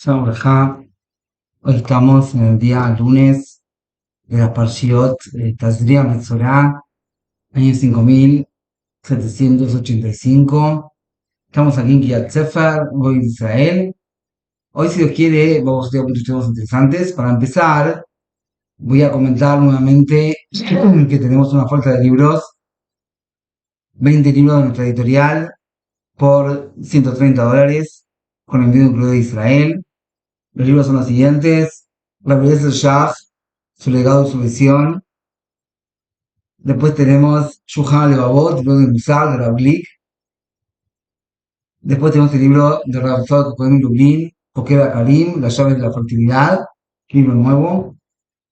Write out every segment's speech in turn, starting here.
Shalom Aleja. Hoy estamos en el día lunes de la Parshiot Tazria Metzorah, año 5785. Estamos aquí en Kiryat Sefer, hoy en Israel. Hoy, si Dios quiere, vamos a estudiar muchos temas interesantes. Para empezar, voy a comentar nuevamente que tenemos una falta de libros, 20 libros de nuestra editorial por $130, con envío incluido de Israel. Los libros son los siguientes: Rabbi Eliezer Shach, su legado y su visión. Después tenemos Shulchan Levavot, libro de Musar, de Rav Glick. Después tenemos el libro de Rav Tzadok Cohen Lublin, Joquera Karim, las llaves de la fertilidad, libro nuevo.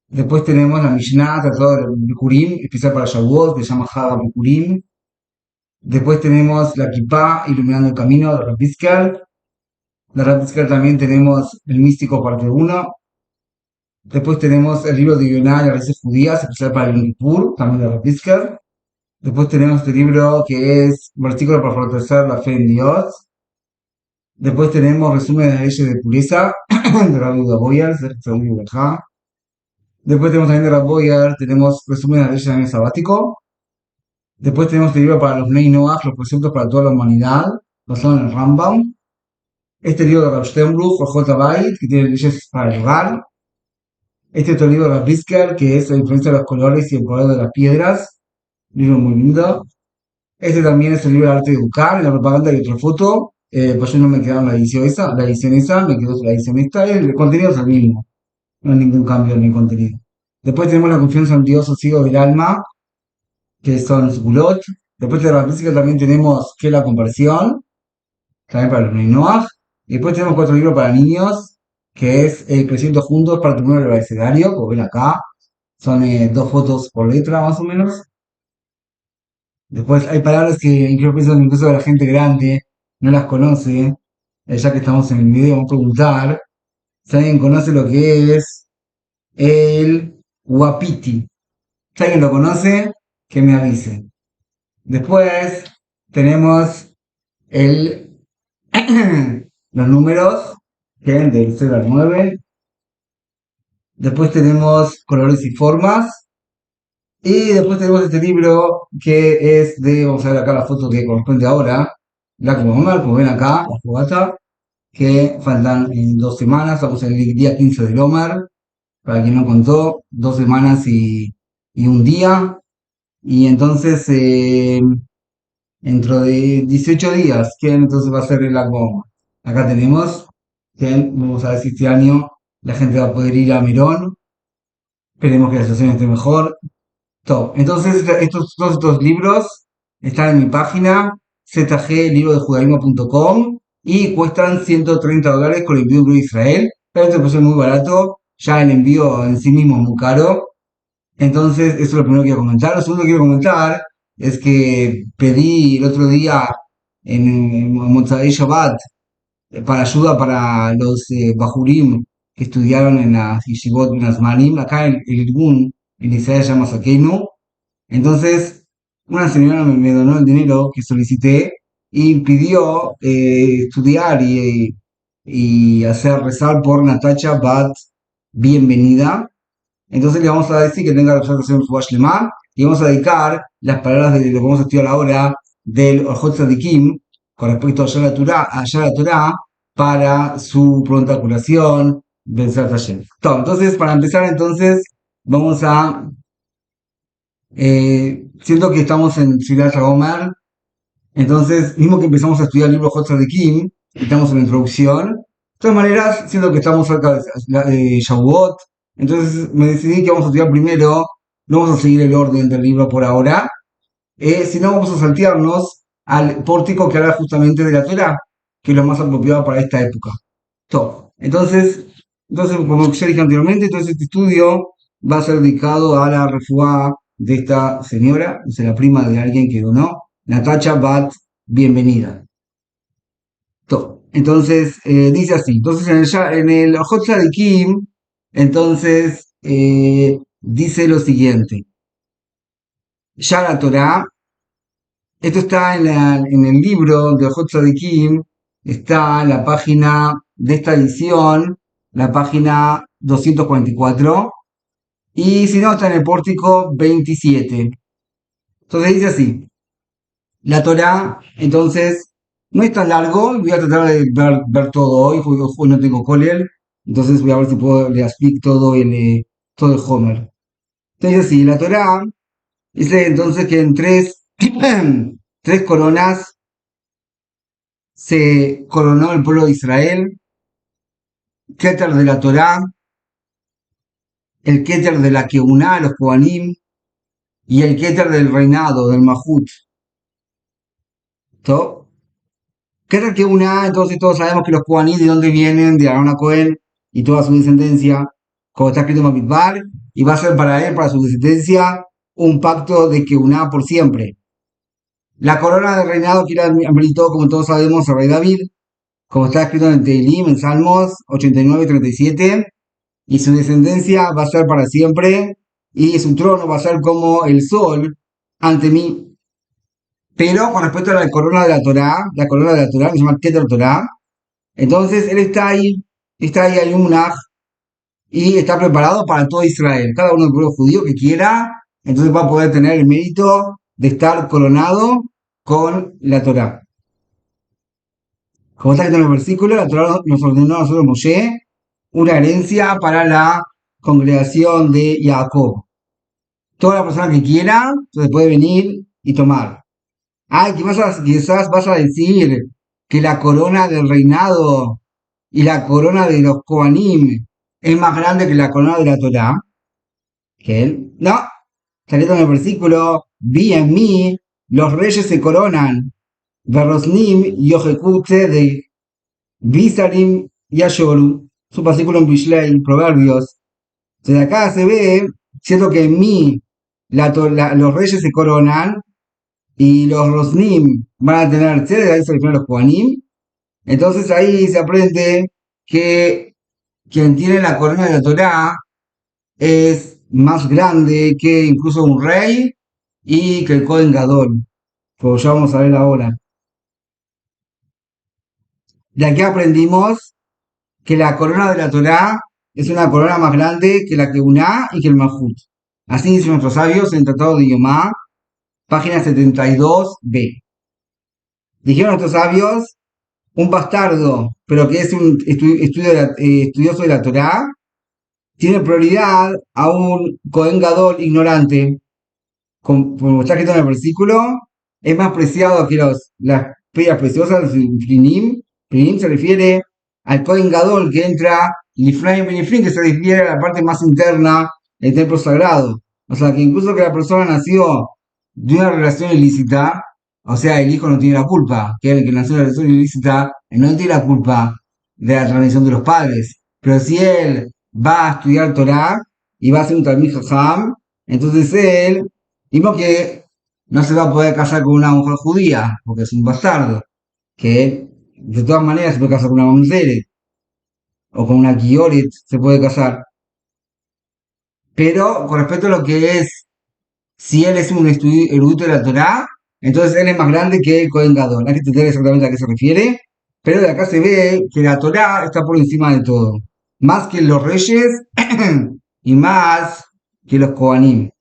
Después tenemos la Mishnah, Tratado de Bikurim, especial para Shavuot, que se llama Haggadah Bikurim. Después tenemos la Kippah, Iluminando el Camino, de Rav Pisker. De Rav Pisker también tenemos El Místico, parte 1. Después tenemos el libro de Yonah y las raíces judías, especial para el Yom Kippur, también de Rav Pisker. Después tenemos este libro que es Versículo para fortalecer la fe en Dios. Después tenemos Resumen de las leyes de pureza, de Rabbi Yehuda Boyer, según mi Berajá. Después tenemos también de Rabbi Boyer, tenemos Resumen de las leyes del año sabático. Después tenemos este libro para los Bnei Noach, los preceptos para toda la humanidad, basado en el Rambam. Este libro de Rav Sternbruch, Orjot Habayit, que tiene leyes para el hogar. Este otro libro de Rav Pisker, que es la influencia de los colores y el poder de las piedras, libro muy lindo. Este también es el libro de arte de educar, la propaganda y otra foto. Pues yo no me quedaron la edición esa, me quedó la edición esta. El contenido es el mismo, no hay ningún cambio en el contenido. Después tenemos la confianza en Dios, sosiego del alma, que son Sgulot. Después de la física también tenemos que la conversión, también para los Noach. Y después tenemos 4 libros para niños, que es Creciendo Juntos, parte 1 del abecedario, como ven acá. Son 2 fotos por letra, más o menos. Después hay palabras que yo pienso que incluso la gente grande no las conoce. Ya que estamos en el video, vamos a preguntar si alguien conoce lo que es el Wapiti. Si alguien lo conoce, que me avise. Después tenemos el los números, que van del 0 al 9. Después tenemos colores y formas. Y después tenemos este libro que es de, vamos a ver acá la foto que corresponde ahora, la como ven acá, la fogata, que faltan 2 semanas, vamos en el día 15 del Omer, para quien no contó, 2 semanas y un día. Y entonces, dentro de 18 días, que entonces va a ser el Akbom. Acá tenemos, que vamos a ver si este año la gente va a poder ir a Mirón. Esperemos que la situación esté mejor. Top. Entonces, todos estos libros están en mi página, zglibrodejudaísmo.com, y cuestan $130 con el envío incluido de Israel. Pero este precio es muy barato, ya el envío en sí mismo es muy caro. Entonces, eso es lo primero que quiero comentar. Lo segundo que quiero comentar es que pedí el otro día en Motzai Shabbat para ayuda para los Bajurim que estudiaron en las Yeshivot Binazmanim. Acá el Irgun en Israel se llama Sakeinu. Entonces, una señora me donó el dinero que solicité y pidió estudiar y hacer rezar por Natacha Bat Bienvenida. Entonces le vamos a decir que tenga la observación Fuash Lema y vamos a dedicar las palabras de lo que vamos a estudiar ahora del Orjot Tzadikim con respecto a la Torah para su pronta curación. Entonces, para empezar, entonces, vamos a siento que estamos en Tfilat HaOmer, entonces, mismo que empezamos a estudiar el libro Hot Kim, estamos en la introducción. De todas maneras, siento que estamos cerca de Shavuot, entonces me decidí que vamos a estudiar primero, no vamos a seguir el orden del libro por ahora, sino vamos a saltearnos al pórtico que habla justamente de la Torah, que es lo más apropiado para esta época. Top. Entonces, como ya dije anteriormente, entonces este estudio va a ser dedicado a la refuá de esta señora, o sea, la prima de alguien que donó, Natacha Bat Bienvenida. Top. Entonces, dice así. Entonces, en el Hot Kim, entonces, dice lo siguiente. Ya la Torah, esto está en el libro de Hot Kim, está en la página de esta edición, la página 244, y si no, está en el pórtico 27. Entonces dice así, la Torá, entonces, no es tan largo, voy a tratar de ver todo hoy, porque hoy no tengo cólera, entonces voy a ver si puedo le explicar todo el Homer. Entonces, sí, la Torá dice entonces que en tres coronas se coronó el pueblo de Israel, Keter de la Torá, el Keter de la Keuná, los Kohanim, y el Keter del reinado, del Mahut. ¿Todo? Keter Keuná, entonces todos sabemos que los Kohanim de dónde vienen, de Aarón a Cohen y toda su descendencia, como está escrito en Bamidbar, y va a ser para él, para su descendencia, un pacto de Keuná por siempre. La corona de reinado que era ameritó, como todos sabemos, al rey David, como está escrito en el Teilim, en Salmos 89-37, y su descendencia va a ser para siempre, y su trono va a ser como el sol ante mí. Pero con respecto a la corona de la Torá, que se llama Keter Torá, entonces él está ahí hay un Munaj, y está preparado para todo Israel. Cada uno del pueblo judío que quiera, entonces va a poder tener el mérito de estar coronado con la Torá. Como está escrito en el versículo, la Torá nos ordenó a nosotros Moshe una herencia para la congregación de Jacob. Toda la persona que quiera, entonces puede venir y tomar. Ay, quizás vas a decir que la corona del reinado y la corona de los Kohanim es más grande que la corona de la Torá. Que él, no, está escrito en el versículo, vi en mí, los reyes se coronan, Verosnim y Ojekutse de Visarim y Ashoru, es un versículo en Mishlei, Proverbios. Desde acá se ve, siendo que en mí los reyes se coronan y los Rosnim van a tener sede, ahí se refieren a los Kohanim. Entonces ahí se aprende que quien tiene la corona de la Torá es más grande que incluso un rey y que el Kohen Gadol, como ya vamos a ver ahora. De aquí aprendimos que la corona de la Torá es una corona más grande que la que Uná y que el Mahut. Así dicen nuestros sabios en el Tratado de Yomá, página 72b. Dijeron nuestros sabios, un bastardo, pero que es un estudioso de la Torá, tiene prioridad a un Kohen Gadol ignorante. Como está escrito en el versículo, es más preciado que las piedras preciosas, los Prinim. Prinim se refiere al Kohen Gadol que entra, y Ifraim Benifrim, que se refiere a la parte más interna del templo sagrado. O sea, que incluso que la persona nació de una relación ilícita, o sea, el hijo no tiene la culpa, que el que nació de una relación ilícita no tiene la culpa de la transmisión de los padres. Pero si él va a estudiar Torah y va a ser un Talmid Jajam, entonces él, vimos que no se va a poder casar con una mujer judía, porque es un bastardo, que de todas maneras se puede casar con una mamzeret, o con una Kioret se puede casar. Pero con respecto a lo que es, si él es un erudito de la Torá, entonces él es más grande que el Kohen Gadol. Hay que entender exactamente a qué se refiere, pero de acá se ve que la Torá está por encima de todo. Más que los reyes y más que los Kohanim.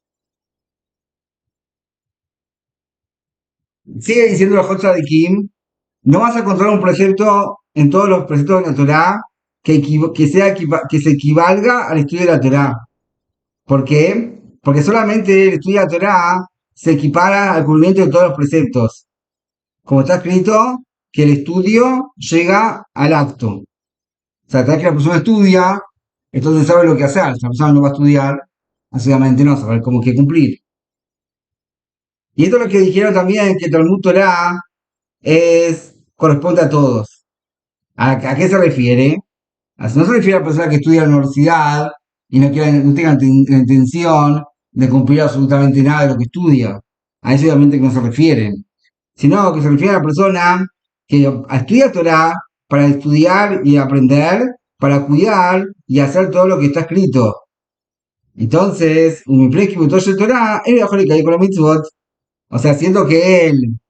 Sigue diciendo la Jotzah de Kim, no vas a encontrar un precepto en todos los preceptos de la Torá que se equivalga al estudio de la Torá. ¿Por qué? Porque solamente el estudio de la Torá se equipara al cumplimiento de todos los preceptos. Como está escrito, que el estudio llega al acto. O sea, cada vez que la persona estudia, entonces sabe lo que hacer. Si la persona no va a estudiar, básicamente no sabe cómo que cumplir. Y esto es lo que dijeron también, que Talmud Torá corresponde a todos. ¿A qué se refiere? No se refiere a la persona que estudia en la universidad y no tenga la intención de cumplir absolutamente nada de lo que estudia. A eso obviamente que no se refiere. Sino que se refiere a la persona que estudia Torah para estudiar y aprender, para cuidar y hacer todo lo que está escrito. Entonces, un Torah, él dejó de caer con la mitzvot. O sea, siendo que él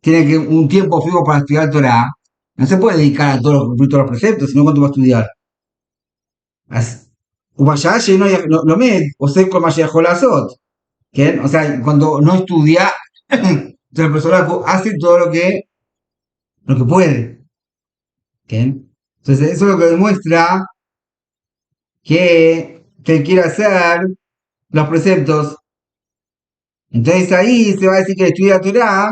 tiene que un tiempo fijo para estudiar Torah, No se puede dedicar a cumplir todos los preceptos, sino cuánto va a estudiar. Vaya lleno lo med, o sea, con Mashiach. O sea, cuando no estudia, entonces la persona hace todo lo que puede. ¿Bien? Entonces, eso es lo que demuestra que quiere hacer los preceptos. Entonces ahí se va a decir que estudia Torah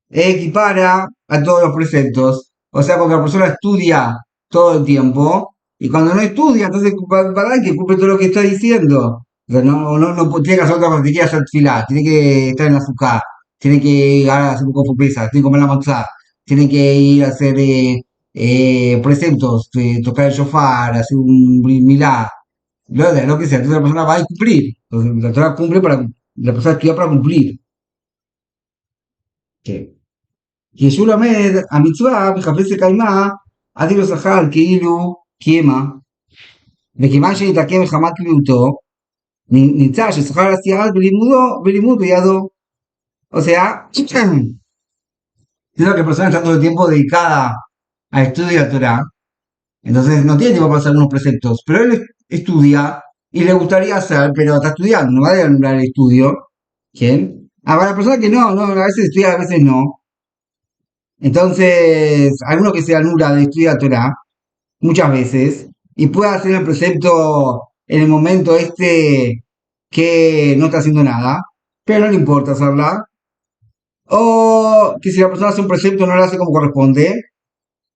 equipara a todos los preceptos. O sea, cuando la persona estudia todo el tiempo, y cuando no estudia, entonces para que cumple todo lo que está diciendo. O sea, no tiene que hacer otra cosa, tiene que hacer filar, tiene que estar en la azúcar, tiene que ir a hacer un poco de pesa, tiene que comer la matzá, tiene que ir a hacer preceptos, tocar el shofar, hacer un brit milá, lo que sea. Entonces la persona va a cumplir. Entonces la persona cumple la persona estudia para cumplir. ישו למד, המצווה בחפץ לקיימה, עד אילו שכר כאילו קיימה, וכיוון שנתעכב מחמת קביעותו, נמצא ששכר העשייה בלימוד בידו. O sea, sino que la persona está todo el tiempo dedicada a estudiar Torah, entonces no tiene tiempo para hacer algunos preceptos, pero él estudia y le gustaría hacer, pero está estudiando, no va a anular el estudio. ¿Quién? Ahora, la persona que no, a veces estudia, a veces no. Entonces, alguno que se anula de estudiar Torah, muchas veces, y puede hacer el precepto en el momento que no está haciendo nada, pero no le importa hacerla, o que si la persona hace un precepto no lo hace como corresponde.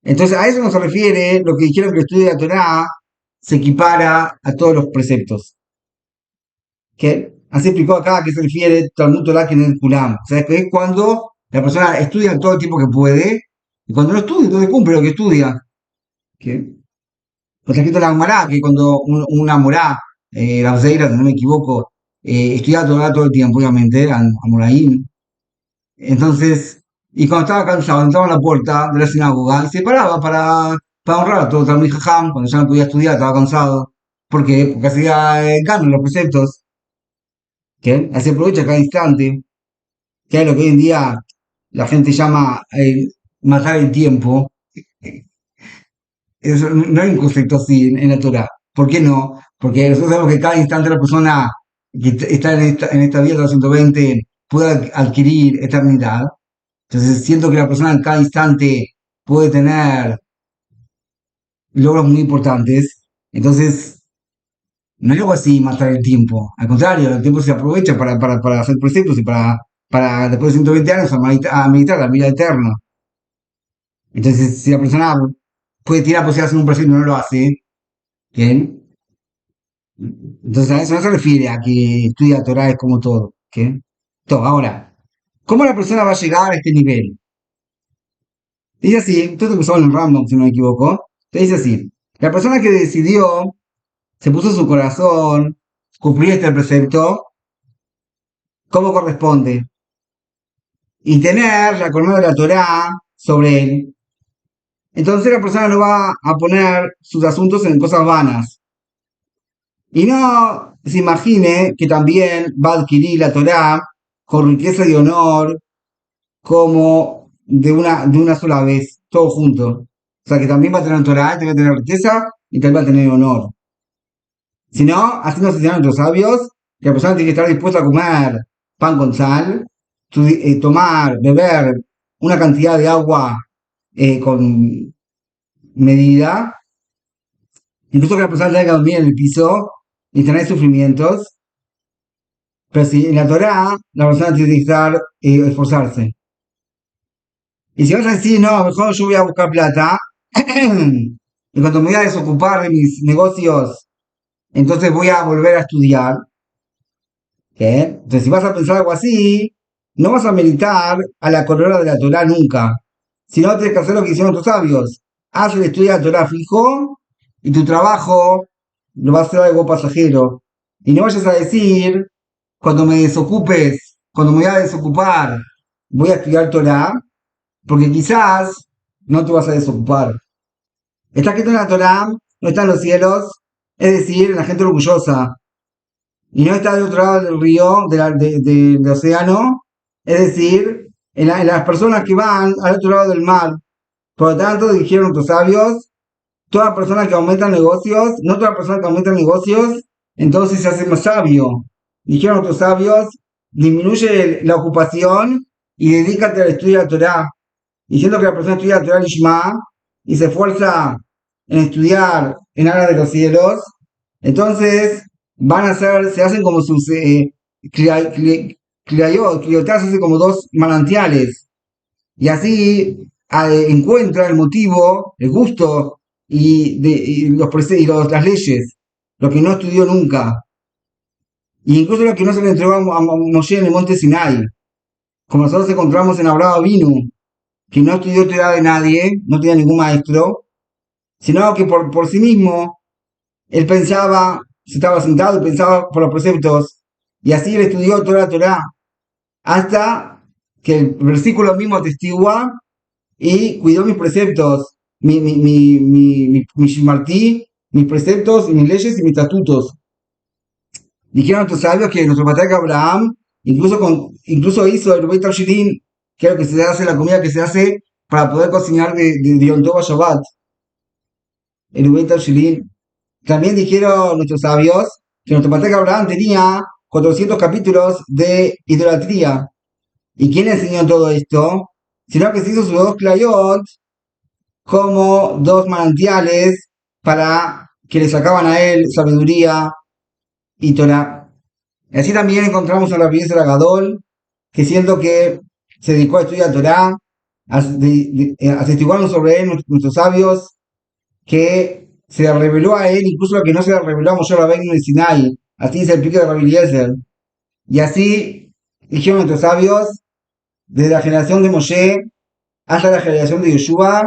Entonces, a eso no se refiere lo que dijeron que estudia Torah se equipara a todos los preceptos. ¿Qué? Así explicó acá a qué se refiere Talmud Torah que en el Kulam. O sea, que es cuando la persona estudia todo el tiempo que puede, y cuando no estudia, entonces cumple lo que estudia. ¿Qué? Pues está escrito en la Gemara que cuando una morá, la Zeira, si no me equivoco, estudiaba Torah todo el tiempo, obviamente, a Moraim. Entonces, y cuando estaba cansado, entraba a la puerta de la sinagoga y se paraba para honrar a todo Talmid Jajam, cuando ya no podía estudiar, estaba cansado. ¿Por qué? Porque hacía gano los preceptos, que así aprovecha cada instante, que es lo que hoy en día la gente llama matar el tiempo. Eso no hay un concepto así en la Torah. ¿Por qué no? Porque nosotros sabemos que cada instante la persona que está en esta vida de los 120 puede adquirir eternidad. Entonces siento que la persona en cada instante puede tener logros muy importantes. Entonces, no es algo así matar el tiempo. Al contrario, el tiempo se aprovecha para hacer preceptos y para después de 120 años a meditar la vida eterna. Entonces, si la persona puede tirar la posibilidad de hacer un precepto y no lo hace, ¿bien? Entonces a eso no se refiere a que estudia Torah es como todo. ¿Qué? Todo. Ahora, ¿cómo la persona va a llegar a este nivel? Dice así, todo empezó en el random, si no me equivoco. Te dice así, la persona que decidió, se puso en su corazón, cumplir este precepto, ¿cómo corresponde? Y tener la colmena de la Torah sobre él. Entonces la persona no va a poner sus asuntos en cosas vanas. Y no se imagine que también va a adquirir la Torah con riqueza y honor como de una sola vez, todo junto. O sea que también va a tener Torah, también va a tener riqueza y también va a tener honor. Si no, así nos enseñaron nuestros sabios, que la persona tiene que estar dispuesta a comer pan con sal, tomar, beber una cantidad de agua con medida, incluso que la persona tenga que dormir en el piso y tener sufrimientos. Pero si en la Torah la persona tiene que estar, esforzarse. Y si vas a decir, no, mejor yo voy a buscar plata, y cuando me voy a desocupar de mis negocios, entonces voy a volver a estudiar, ¿qué? Entonces si vas a pensar algo así, no vas a meditar a la corona de la Torah nunca, sino tienes que hacer lo que hicieron tus sabios. Haz el estudio de la Torah fijo, y tu trabajo no va a ser algo pasajero. Y no vayas a decir, cuando me voy a desocupar, voy a estudiar Torah, porque quizás no te vas a desocupar. Está escrito en la Torah, no está en los cielos, es decir, en la gente orgullosa. Y no está del otro lado del río, del océano, es decir, en las personas que van al otro lado del mar. Por lo tanto, dijeron nuestros sabios, toda persona que aumenta negocios, no toda persona que aumenta negocios, entonces se hace más sabio. Dijeron nuestros sabios, disminuye la ocupación y dedícate al estudio de la Torah. Diciendo que la persona estudia la Torah Lishma y se esfuerza en estudiar en aras de los cielos, entonces van a ser, se hacen como sus criollas, se hacen como dos manantiales, y así encuentra el motivo, el gusto y las leyes, lo que no estudió nunca, y incluso lo que no se le entregó a Moshe en el monte Sinai, como nosotros encontramos en Abraham Avinu, que no estudió Torah de nadie, no tenía ningún maestro, sino que por sí mismo, él pensaba, se estaba sentado y pensaba por los preceptos, y así él estudió toda la Torah, hasta que el versículo mismo atestigua y cuidó mis preceptos, mi shimartí, mis preceptos, mis leyes y mis estatutos. Dijeron nuestros sabios que nuestro patriarca Abraham incluso hizo el Beit Shirin, que es lo que se hace, la comida que se hace para poder cocinar de Yom Tov a Shabbat, el Beit Shirin. También dijeron nuestros sabios que nuestro patriarca Abraham tenía 400 capítulos de idolatría. ¿Y quién enseñó todo esto? Sino que se hizo sus dos clayot como dos manantiales para que le sacaban a él sabiduría y Torah. Y así también encontramos a la Rabbi Ezra Gadol, que siendo que se dedicó a estudiar Torah, atestiguaron sobre él nuestros sabios, que se le reveló a él, incluso lo que no se le reveló a Moshe Rabbeinu en el Sinai. Así dice el pico de Rabbi Eliezer. Y así dijeron nuestros sabios, desde la generación de Moshe hasta la generación de Yeshua,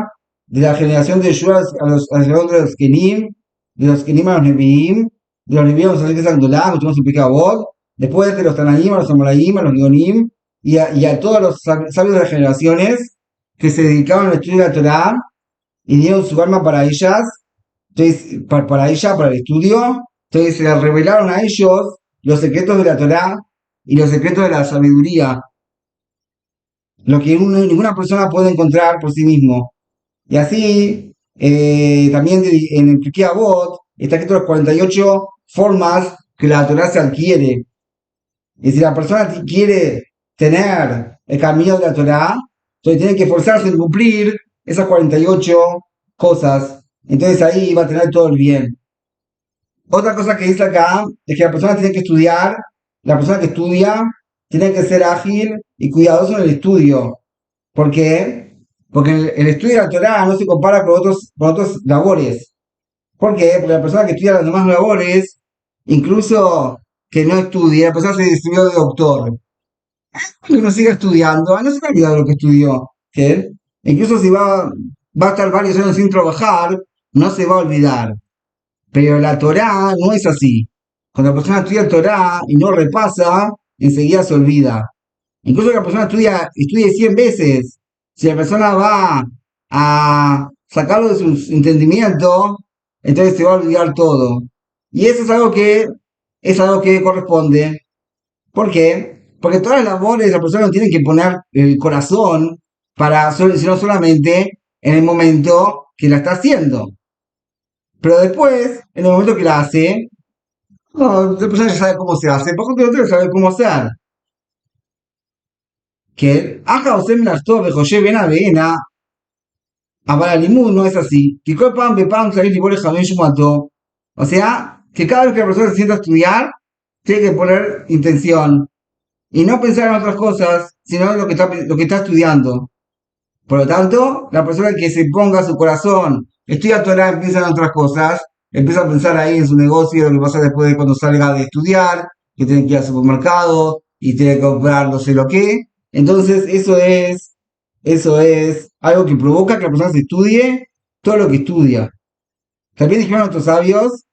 de la generación de Yeshua a los Kenim, de los Kenim a los Nevi'im, de los Nevi'im a los Sacerdotes Agdolá, que tuvimos un pecado, después de los Tanaim a los Amoraim, a los Gionim, y a todos los sabios de las generaciones que se dedicaban al estudio de la Torah y dieron su alma para ellas, entonces, para el estudio, entonces se les revelaron a ellos los secretos de la Torah y los secretos de la sabiduría, lo que ninguna persona puede encontrar por sí mismo. Y así, también en el Pirkei Avot está escrito las 48 formas que la Torah se adquiere. Y si la persona quiere tener el camino de la Torah, entonces tiene que esforzarse en cumplir esas 48 cosas. Entonces ahí va a tener todo el bien. Otra cosa que dice acá es que la persona tiene que estudiar, la persona que estudia tiene que ser ágil y cuidadoso en el estudio. ¿Por qué? Porque el estudio de la Torah no se compara con otros labores. ¿Por qué? Porque la persona que estudia las demás labores, incluso que no estudie, la persona se estudió de doctor, que no siga estudiando, no se va a olvidar de lo que estudió. ¿Qué? Incluso si va a estar varios años sin trabajar, no se va a olvidar. Pero la Torá no es así. Cuando la persona estudia Torá y no repasa, enseguida se olvida. Incluso que la persona estudie 100 veces. Si la persona va a sacarlo de su entendimiento, entonces se va a olvidar todo. Y eso es algo que corresponde. ¿Por qué? Porque todas las labores la persona no tiene que poner el corazón sino solamente en el momento que la está haciendo. Pero después, en el momento que la hace, no, la persona ya sabe cómo se hace, por ejemplo, otro sabe cómo hacer. Que Aja o Sem Lashto Bejoye Ven Avena, Abalalimud no es así. Que Pam Bepam Salir Libore Jamén Shumato. O sea, que cada vez que la persona se sienta a estudiar, tiene que poner intención. Y no pensar en otras cosas, sino en lo que está estudiando. Por lo tanto, la persona que se ponga su corazón, estudia Torah, empieza en otras cosas, empieza a pensar ahí en su negocio, lo que pasa después de cuando salga de estudiar, que tiene que ir al supermercado y tiene que comprar no sé lo que. Entonces, eso es algo que provoca que la persona se estudie todo lo que estudia. También dijeron nuestros sabios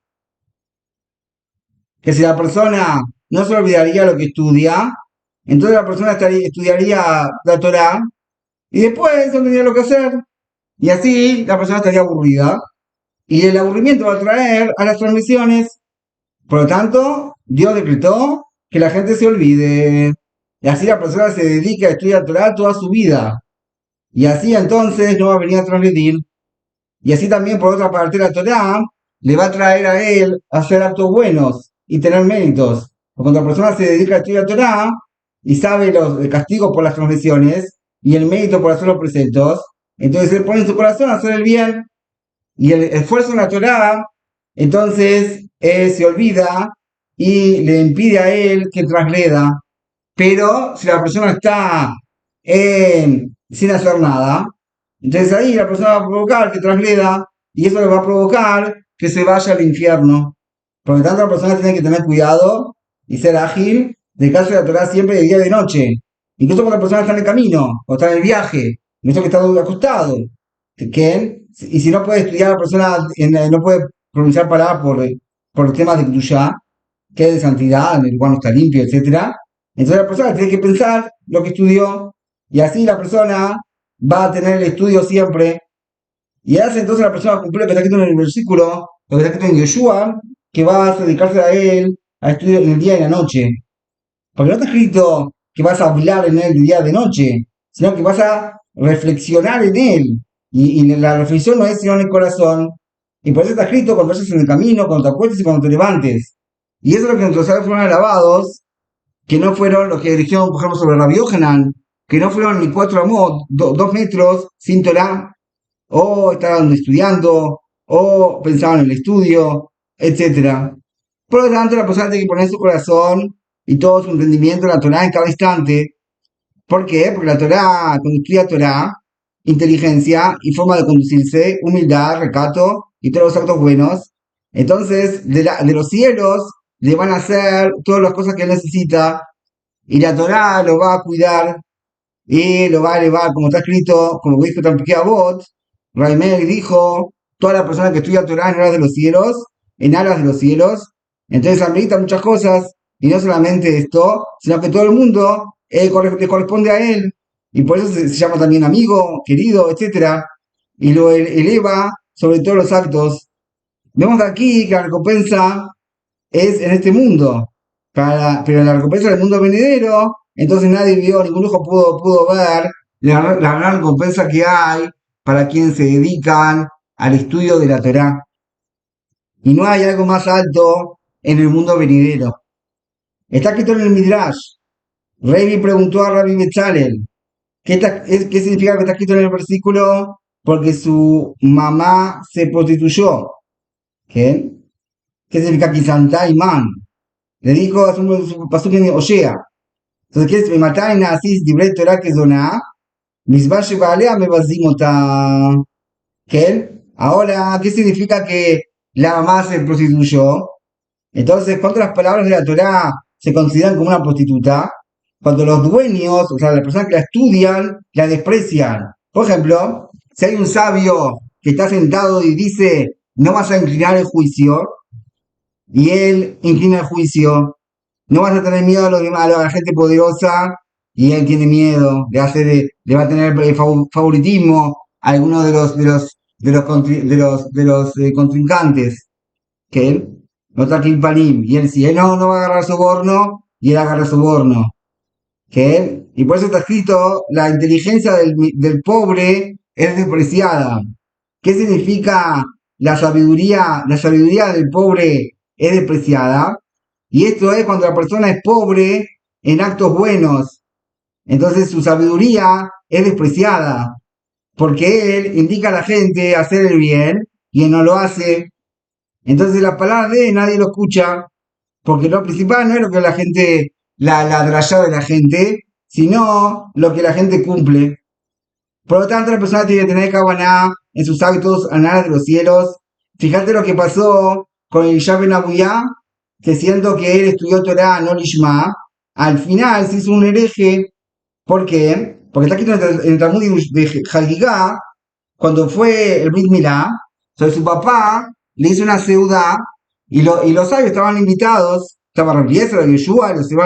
que si la persona no se olvidaría lo que estudia, entonces la persona estudiaría la Torah y después no tendría lo que hacer. Y así la persona estaría aburrida. Y el aburrimiento va a traer a las transmisiones. Por lo tanto, Dios decretó que la gente se olvide. Y así la persona se dedica a estudiar Torah toda su vida. Y así entonces no va a venir a transgredir. Y así también, por otra parte, la Torá le va a traer a él a hacer actos buenos y tener méritos. Porque cuando la persona se dedica a estudiar Torá y sabe los castigos por las transgresiones y el mérito por hacer los preceptos, entonces él pone en su corazón hacer el bien. Y el esfuerzo en la Torá, entonces se olvida y le impide a él que transgreda. Pero si la persona está sin hacer nada, entonces ahí la persona va a provocar que transgreda y eso le va a provocar que se vaya al infierno. Por lo tanto, la persona tiene que tener cuidado y ser ágil, dedicarse a la Torah siempre de día y de noche. Incluso cuando la persona está en el camino o está en el viaje, incluso que está acostado. ¿Qué? Y si no puede estudiar, la persona no puede pronunciar palabras por los temas de Kedushá, que es de santidad, en el cual no está limpio, etcétera. Entonces la persona tiene que pensar lo que estudió y así la persona va a tener el estudio siempre. Y hace entonces la persona cumplir lo que está escrito en el versículo, lo que está escrito en Yeshua, que va a dedicarse a él a estudiar en el día y en la noche. Porque no está escrito que vas a hablar en él de día y de noche, sino que vas a reflexionar en él. Y la reflexión no es sino en el corazón. Y por eso está escrito cuando vayas en el camino, cuando te acuestes y cuando te levantes. Y eso es lo que nuestros sabios fueron alabados, que no fueron los que dijeron, por ejemplo, sobre Rabbi Yohanan, que no fueron ni 4 amot, 2 metros sin Torah, o estaban estudiando, o pensaban en el estudio, etcétera. Por lo tanto, la persona tiene que poner su corazón y todo su entendimiento en la Torah en cada instante. ¿Por qué? Porque la Torah, cuando estudia Torah, inteligencia y forma de conducirse, humildad, recato y todos los actos buenos, entonces de los cielos le van a hacer todas las cosas que él necesita y la Torah lo va a cuidar y lo va a elevar, como está escrito, como dijo también a Bot, Raimel dijo, toda la persona que estudia Torah en alas de los cielos, en alas de los cielos, entonces amerita muchas cosas, y no solamente esto, sino que todo el mundo le corresponde a él, y por eso se llama también amigo, querido, etcétera, y lo eleva sobre todos los actos. Vemos aquí que la recompensa es en este mundo, pero la recompensa del mundo venidero, entonces nadie vio, ningún ojo pudo ver la gran recompensa que hay para quienes se dedican al estudio de la Torá. Y no hay algo más alto en el mundo venidero. Está escrito en el Midrash. Revi preguntó a Rabbi Betzalel, ¿qué significa que está escrito en el versículo? Porque su mamá se prostituyó. ¿Qué? ¿Qué significa Kisantá Imán? Le dijo a su pastor que Oshea. Entonces, ¿qué es? Me mataron así, libre Torah que zona. Mis valles balea me bazimota. ¿Qué? Ahora, ¿qué significa que la mamá se prostituyó? Entonces, cuando las palabras de la Torah se consideran como una prostituta, cuando los dueños, o sea, las personas que la estudian, la desprecian. Por ejemplo, si hay un sabio que está sentado y dice, no vas a inclinar el juicio, y él inclina el juicio, no vas a tener miedo a los demás, a la gente poderosa, y él tiene miedo, le va a tener favoritismo a alguno de los contrincantes, que él no está aquí panim, y él si él no va a agarrar soborno, y él agarra soborno, que él, y por eso está escrito, la inteligencia del pobre es despreciada. ¿Qué significa la sabiduría? La sabiduría del pobre es despreciada. Y esto es cuando la persona es pobre en actos buenos. Entonces su sabiduría es despreciada. Porque él indica a la gente hacer el bien y él no lo hace. Entonces la palabra de él nadie lo escucha. Porque lo principal no es lo que la gente, la drayá de la gente, sino lo que la gente cumple. Por lo tanto, la persona tiene que tener Kabaná en sus hábitos anales de los cielos. Fíjate lo que pasó con el Ben Abuyá, que siendo que él estudió Torah, no Lishma, al final se hizo un hereje. ¿Por qué? Porque está escrito en el Talmud de Hagigá, cuando fue el Brit Milá, sobre su papá le hizo una seudá y los sabios estaban invitados, estaba Rabbi Eliezer, Rabbi Yeshua, entonces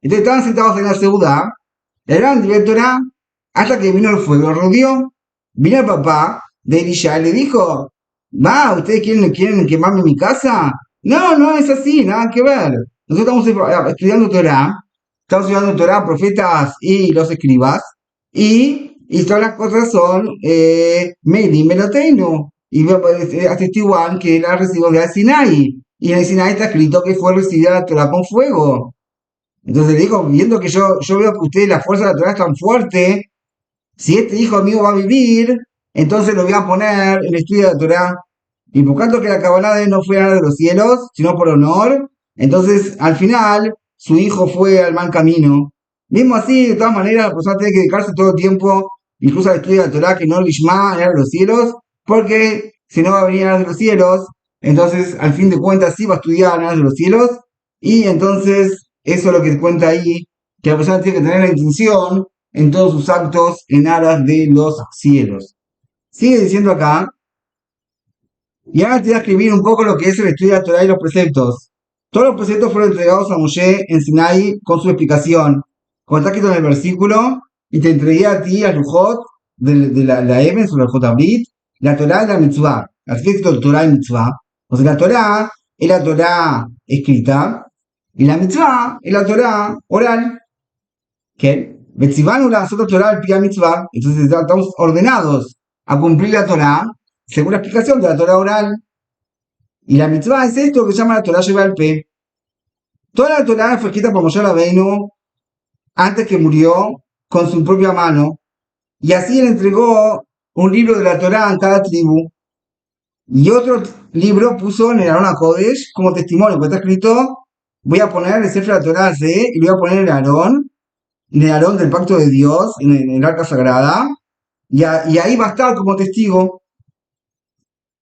estaban sentados en la seudá, eran de Torah, hasta que vino el fuego, lo rodeó, vino el papá de Elisha y le dijo, va, ¿ustedes quieren quemarme mi casa? No, no es así, nada que ver. Nosotros estamos estudiando Torah, profetas y los escribas, y Y todas las cosas son Meidim Beloteinu. Y atestiguan que la recibió de Sinai. Y en el Sinai está escrito que fue recibida la Torah con fuego. Entonces le digo, viendo que yo veo que ustedes la fuerza de la Torah es tan fuerte, si este hijo mío va a vivir, entonces lo voy a poner en el estudio de la Torah. Y por tanto que la Kabbalah de él no fue nada de los cielos, sino por honor, entonces al final su hijo fue al mal camino. Mismo así, de todas maneras, la persona tiene que dedicarse todo el tiempo, incluso al estudio de la Torah, que no lishma, nada de los cielos, porque si no va a venir nada de los cielos, entonces al fin de cuentas sí va a estudiar nada de los cielos, y entonces eso es lo que cuenta ahí, que la persona tiene que tener la intención en todos sus actos en aras de los cielos. Sigue diciendo acá, y ahora te voy a escribir un poco lo que es el estudio de la Torah y los preceptos. Todos los preceptos fueron entregados a Moshe en Sinai con su explicación. Como está escrito en el versículo, y te entregué a ti, a Lujot, de la Eben, sobre el Jotabrit, la Torah y la Mitzvah. Así que es escrito Torah y Mitzvah. O sea, la Torah es la Torah escrita, y la Mitzvah es la Torah oral. ¿Qué? Betzivanu la Torah al Pia Mitzvah. Entonces estamos ordenados a cumplir la Torah según la explicación de la Torah oral. Y la mitzvah es esto que se llama la Torah Sheba'al Peh. Toda la Torah fue escrita por Moshe Rabbeinu antes que murió con su propia mano. Y así él entregó un libro de la Torah en cada tribu. Y otro libro puso en el Aarón HaKodesh como testimonio, porque está escrito, voy a poner el Sefer de la Torah y lo voy a poner en el Aarón del pacto de Dios, en el arca sagrada, y ahí va a estar como testigo.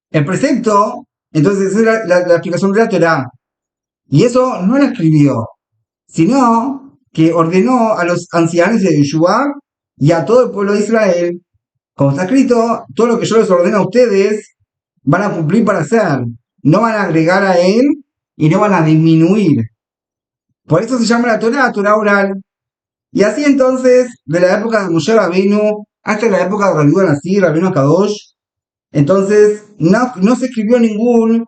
El precepto, entonces, es la explicación de la Torah. Y eso no la escribió, sino que ordenó a los ancianos de Yeshua y a todo el pueblo de Israel, como está escrito, todo lo que yo les ordeno a ustedes van a cumplir para hacer, no van a agregar a él y no van a disminuir. Por eso se llama la Torah oral. Y así entonces, de la época de Moshe Rabbeinu hasta la época de Rabbi Nasir, Rabbeinu Kadosh, entonces no se escribió ninguna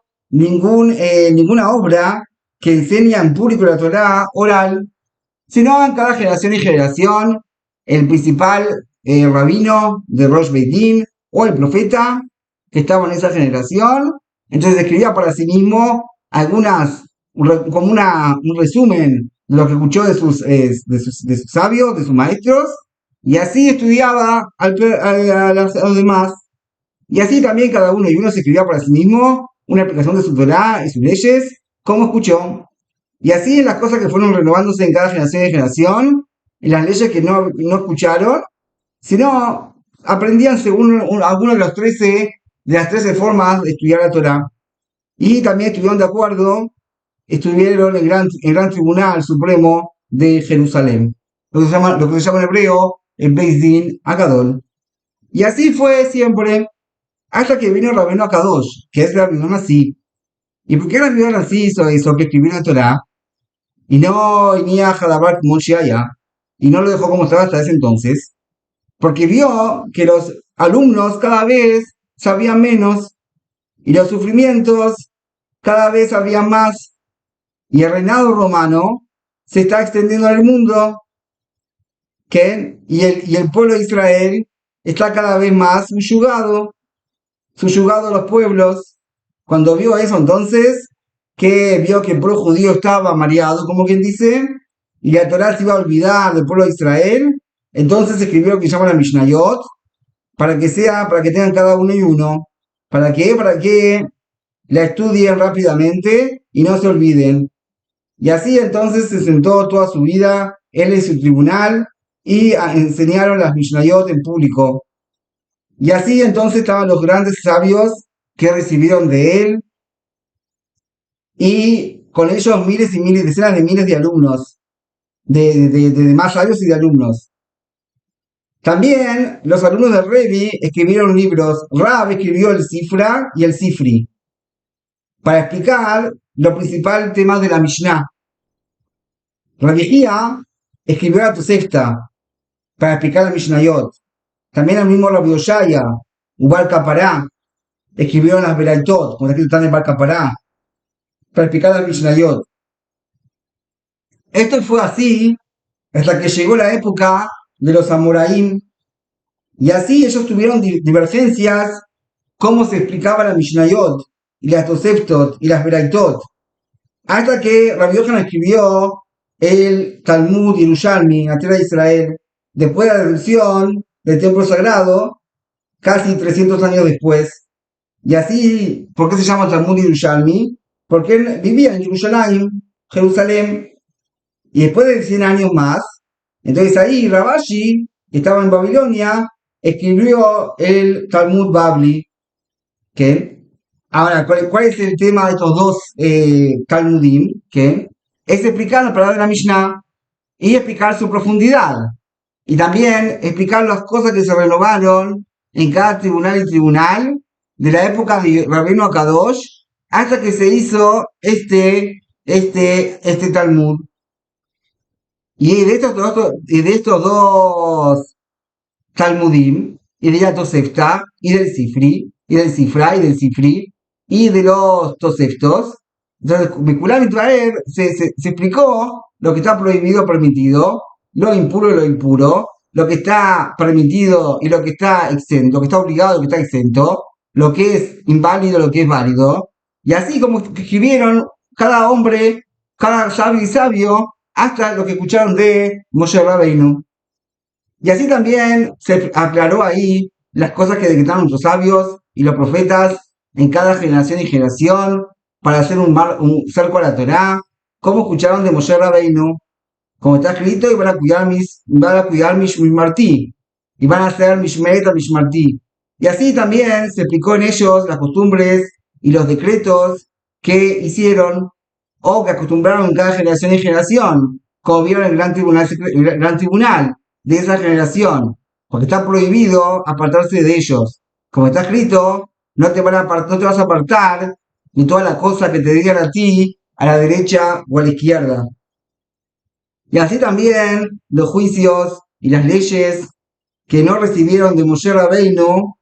obra que enseña en público la Torah oral, sino en cada generación y generación, el principal rabino de Rosh Beit Din o el profeta que estaba en esa generación, entonces escribía para sí mismo como un resumen de lo que escuchó de sus sabios, de sus maestros, y así estudiaba a los demás. Y así también cada uno y uno se escribía para sí mismo una explicación de su Torah y sus leyes, como escuchó. Y así las cosas que fueron renovándose en cada generación y generación, y las leyes que no escucharon, sino aprendían según alguno de las 13 formas de estudiar la Torah. Y también estuvieron de acuerdo, estuvieron en el gran Tribunal Supremo de Jerusalén, lo que se llama en hebreo el Beis Din Agadol. Y así fue siempre, hasta que vino Rabbeinu Akadosh, que es Rabbeinu Nassi. ¿Y por qué Rabbeinu Nassi hizo eso, que escribió la Torah? Y no venía a Jadabar como y no lo dejó como estaba hasta ese entonces, porque vio que los alumnos cada vez sabían menos, y los sufrimientos cada vez había más, y el reinado romano se está extendiendo al mundo, y el pueblo de Israel está cada vez más subyugado a los pueblos. Cuando vio eso entonces, que vio que el pueblo judío estaba mareado, como quien dice, y la Torah se iba a olvidar del pueblo de Israel, entonces escribió lo que llama la Mishnayot, para que tengan cada uno y uno. ¿Para qué? Para que la estudien rápidamente y no se olviden. Y así entonces se sentó toda su vida él en su tribunal y enseñaron las Mishnayot en público. Y así entonces estaban los grandes sabios que recibieron de él, y con ellos miles y miles, decenas de miles de alumnos, de más sabios y de alumnos. También los alumnos de Rebbe escribieron libros. Rab escribió el Sifra y el Sifri para explicar los principales temas de la Mishnah. Rabbi Hia escribió la Tosefta para explicar la Mishnayot. También el mismo Rabbi Oshaya, Ubal Kapará, escribieron las Beraitot, como están en Bar Kapará, para explicar la Mishnayot. Esto fue así hasta que llegó la época de los Amoraim, Y así ellos tuvieron divergencias cómo se explicaba la Mishnayot, y las Toseftot, y las Beraitot, hasta que Rabbi Yochanan escribió el Talmud Yerushalmi, la tierra de Israel, después de la destrucción del templo sagrado, casi 300 años después. Y así, ¿por qué se llama Talmud Yerushalmi? Porque él vivía en Jerusalén, y después de 100 años más, entonces ahí Rabashi, que estaba en Babilonia, escribió el Talmud Babli, que ahora, ¿cuál es el tema de estos dos Talmudim? Que es explicar la palabra de la Mishnah y explicar su profundidad. Y también explicar las cosas que se renovaron en cada tribunal y tribunal de la época de Rabbeinu Akadosh hasta que se hizo este Talmud. Y de estos dos Talmudim, y de la Tosefta, y del Sifri, y del Sifra, y del Sifri, y de los Toseftos. Entonces, Bikulam y Traer se explicó lo que está prohibido, permitido, lo impuro y lo impuro, lo que está permitido y lo que está exento, lo que está obligado y lo que está exento, lo que es inválido y lo que es válido. Y así como escribieron cada hombre, cada sabio y sabio, hasta lo que escucharon de Moshe Rabbeinu. Y así también se aclaró ahí las cosas que decretaron nuestros sabios y los profetas en cada generación y generación para hacer un cerco a la Torá, cómo escucharon de Moshe Rabbeinu, como está escrito, y van a cuidar Mishmartí, y van a hacer Mishmeret a Mishmartí. Y así también se explicó en ellos las costumbres y los decretos que hicieron o que acostumbraron en cada generación y generación, como vieron el gran tribunal de esa generación, porque está prohibido apartarse de ellos. Como está escrito, no te vas a apartar de toda la cosa que te digan a ti, a la derecha o a la izquierda. Y así también los juicios y las leyes que no recibieron de Moshe Rabbeinu,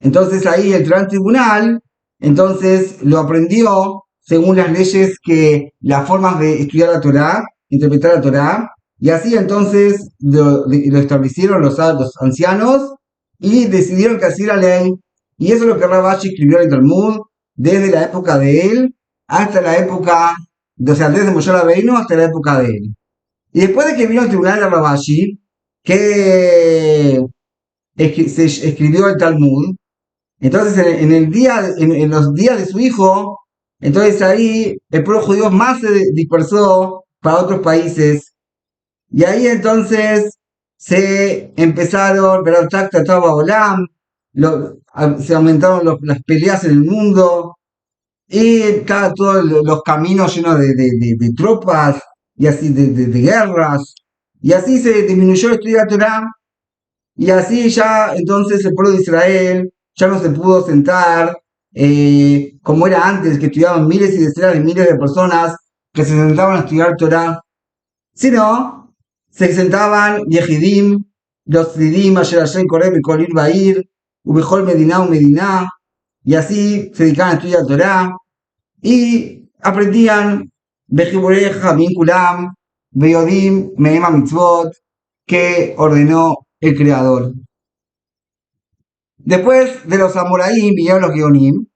entonces ahí el gran tribunal, entonces lo aprendió según las leyes las formas de estudiar la Torá, interpretar la Torá, y así entonces lo establecieron los ancianos y decidieron que así era la ley. Y eso es lo que Rabashi escribió en el Talmud desde la época de él hasta la época, o sea, desde Moshe Rabbeinu hasta la época de él. Y después de que vino el tribunal de Rabashi, que se escribió el Talmud, entonces en los días de su hijo, entonces ahí el pueblo judío más se dispersó para otros países. Y ahí entonces se empezaron, se aumentaron las peleas en el mundo, y todos los caminos llenos de tropas, y así de guerras, y así se disminuyó el estudio de la Torá, y así ya entonces el pueblo de Israel ya no se pudo sentar como era antes, que estudiaban miles y decenas de miles de personas que se sentaban a estudiar Torá, sino se sentaban Yehidim, los Sidim, Asher Hashem Korem y Kolir Bair, Ubejol Medina Medina, y así se dedicaban a estudiar Torá, y aprendían Bejibureja, Vinkulam, Beyodim, Mehema Mitzvot, que ordenó el Creador. Después de los Amoraim vinieron los Geonim,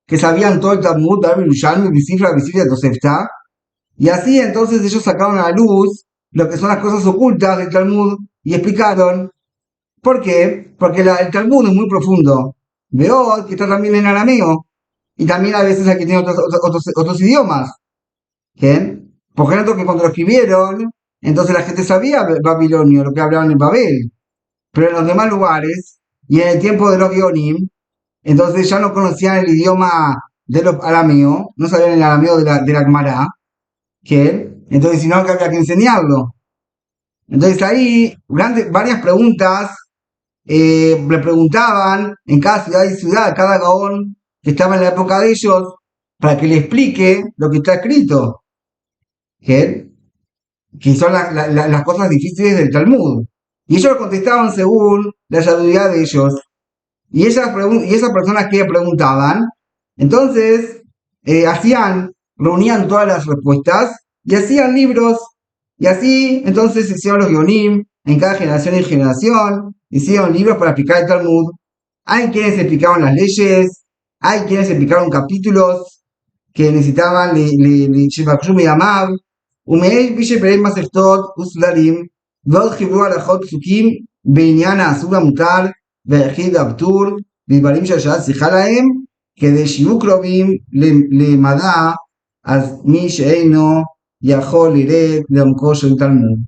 que sabían todo el Talmud, Darby Yerushalmi, Bicifra, Bicifra, Tosefta, y así entonces ellos sacaron a la luz lo que son las cosas ocultas del Talmud y explicaron. ¿Por qué? Porque el Talmud es muy profundo. Veo que está también en arameo, y también a veces aquí tiene otros idiomas. ¿Bien? Por ejemplo, que cuando lo escribieron, entonces la gente sabía babilonio, lo que hablaban en Babel. Pero en los demás lugares, y en el tiempo de los Geonim, entonces ya no conocían el idioma de los arameos, no sabían el arameo de la Gemara, ¿que? Entonces, si no, que había que enseñarlo. Entonces ahí, varias preguntas le preguntaban en cada ciudad y ciudad, cada gaón que estaba en la época de ellos, para que le explique lo que está escrito, ¿que? Que son las cosas difíciles del Talmud. Y ellos contestaban según la sabiduría de ellos. Y esas personas que preguntaban, entonces reunían todas las respuestas y hacían libros. Y así entonces se hicieron los guionim en cada generación y generación. hicieron libros para explicar el Talmud. Hay quienes explicaban las leyes, hay quienes explicaron capítulos que necesitaban שיבקשו מימיו, ומעיל מי שפירט מסכתות וסדרים, ועוד חיברו הלכות פסוקים בעניין האסור המותר והיחיד והפטור, ודברים שהשעה צריכה להם, כדי שיהיו קרובים למדע, אז מי שאינו יכול לרד לעומקו של תלמוד.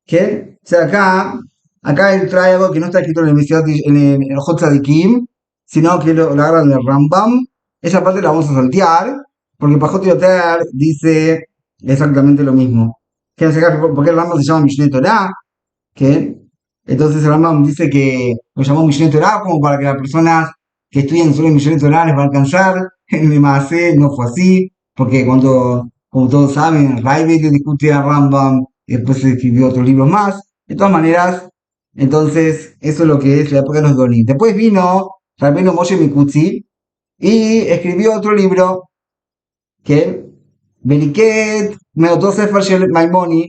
¿Qué? O sea, acá él trae algo que no está escrito en el Hot Tzadikim, sino que lo agarran del Rambam. Esa parte la vamos a saltear, porque Pajot Yoter dice exactamente lo mismo. ¿Qué hace acá? ¿Por qué el Rambam se llama Mishneh Torah? ¿Qué? Entonces el Rambam dice que lo llamó Mishneh Torah como para que las personas que estudian solo Mishneh Torah les va a alcanzar. En el Maaseh no fue así, porque como todos saben, Raibet discute a Rambam y después se escribió otros libros más. De todas maneras, entonces, eso es lo que es la época de los Gonim. Después vino Rabbeinu Moshe Mikutzi y escribió otro libro que Beliket מאותו ספר של מימוני